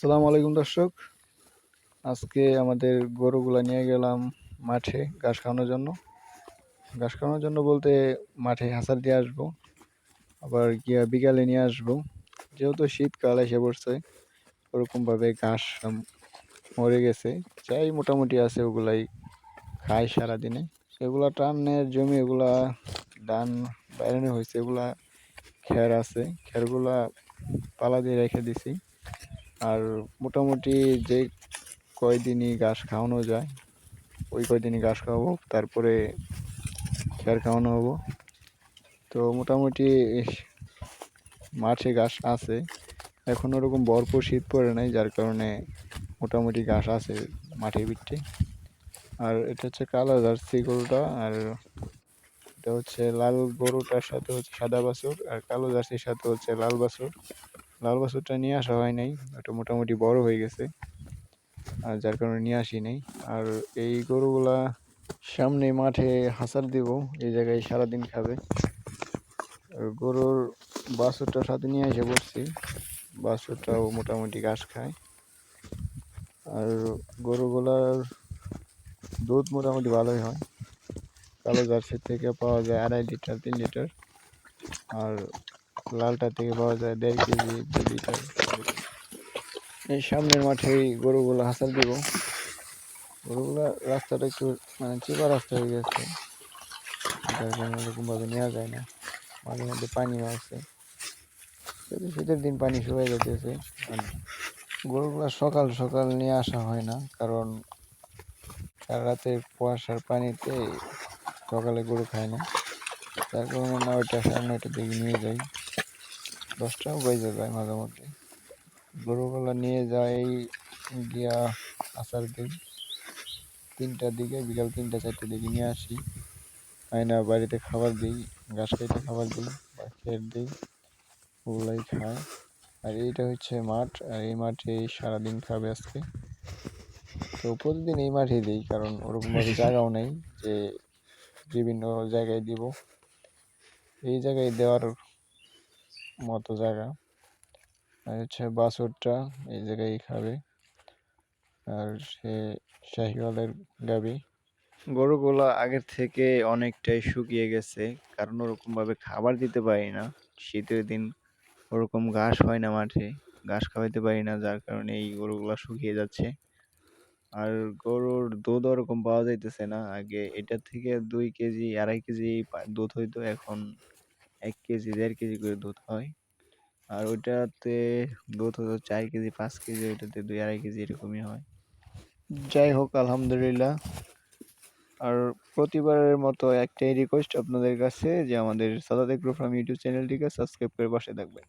আসসালামু আলাইকুম দর্শক। আজকে আমাদের গরুগুলা নিয়ে গেলাম মাঠে ঘাস খাওয়ানোর জন্য। ঘাস খাওয়ানোর জন্য বলতে মাঠে হাসার দিয়ে আসবো, আবার গিয়া বিকালে নিয়ে আসবো। যেহেতু শীতকাল এসে পড়ছে, ওরকমভাবে ঘাস মরে গেছে, যাই মোটামুটি আছে ওগুলাই খায় সারাদিনে। এগুলা টানের জমি, এগুলা ধান বাইরানো হয়েছে, এগুলা খ্যার আছে, খ্যারগুলা পালা দিয়ে রেখে দিছি। আর মোটামুটি যে কয়দিনই ঘাস খাওয়ানো যায় ওই কয়দিনই ঘাস খাওয়াবো, তারপরে খ্যার খাওয়ানো হবো। তো মোটামুটি মাঠে ঘাস আছে, এখন ওরকম ভরপুর শীত পড়ে নাই, যার কারণে মোটামুটি ঘাস আছে মাঠের ভিতরে। আর এটা হচ্ছে কালো জার্সি গরুটা, আর এটা হচ্ছে লাল গরুটার সাথে হচ্ছে সাদা বাছুর, আর কালো জার্সির সাথে হচ্ছে লাল বাছুর। লাল বাছুরটা নিয়ে আসা হয় নাই, ওটা মোটামুটি বড় হয়ে গেছে, আর যার কারণে নিয়ে আসি নাই। আর এই গরুগুলা সামনে মাঠে হাসার দিব, এই জায়গায় সারাদিন খাবে। আর গরুর বাছুরটার সাথে নিয়ে এসে বসছি, বাছুরটাও মোটামুটি ঘাস খায়। আর গরুগুলার দুধ মোটামুটি ভালোই হয়। কালো জার্সির থেকে পাওয়া যায় 2.5 লিটার 3 লিটার, আর লালটা থেকে পাওয়া যায় 1.5 কেজি 2 লিটার। এই সামনের মাঠেই গরুগুলো হাসার দিব। গরুগুলা রাস্তাটা একটু মানে চিপা রাস্তা হয়ে গেছে, যার কারণে ওরকম ভাবে নেওয়া যায় না। মাঝে মধ্যে পানিও আছে, শীতের দিন পানি শুকিয়ে যেতেছে। আর গরুগুলা সকাল সকাল নিয়ে আসা হয় না, কারণ সারা রাতের কুয়াশার পানিতে সকালে গরু খায় না, যার কারণে 9টা 9:30টার দিকে নিয়ে যাই। 10টাও বেজে যায় মাঝে মধ্যে। গরুগুলা নিয়ে যাই গিয়া আসার দিই 3টার দিকে, বিকাল 3টা 4টার দিকে নিয়ে আসি। আয়না বাড়িতে খাবার দিই, ঘাস কেটে খাবার দিই বা খের দিই, ওগুলাই খায়। আর এইটা হচ্ছে মাঠ, আর এই মাঠে সারাদিন খাবে আজকে। তো প্রতিদিন এই মাঠেই দিই, কারণ ওরকমভাবে জায়গাও নেই যে বিভিন্ন জায়গায় দিব। এই জায়গায় দেওয়ার মতো জায়গা। আর হচ্ছে বাছুরটা এই জায়গায় খাবে, আর সে শাহিওয়ালের গাভী। গরুগুলো আগের থেকে অনেকটাই শুকিয়ে গেছে, কারণ ওরকমভাবে খাবার দিতে পারি না। শীতের দিন ওরকম ঘাস হয় না মাঠে, ঘাস খাওয়াইতে পারি না, যার কারণে এই গরুগুলা শুকিয়ে যাচ্ছে। আর গরুর দুধ ওরকম পাওয়া যাইতেছে না। আগে এটার থেকে 2 কেজি 2.5 কেজি দুধ হইতো, এখন 1 কেজি 1.5 কেজি করে দুধ হয়। আর ওইটাতে দুধ হতো 4 কেজি 5 কেজি, ওইটাতে 2 2.5 কেজি এরকমই হয়। যাই হোক, আলহামদুলিল্লাহ। আর প্রতিবারের মতো একটাই রিকোয়েস্ট আপনাদের কাছে, যে আমাদের সাদাত এগ্রো ফার্ম ইউটিউব চ্যানেলটিকে সাবস্ক্রাইব করে পাশে থাকবেন।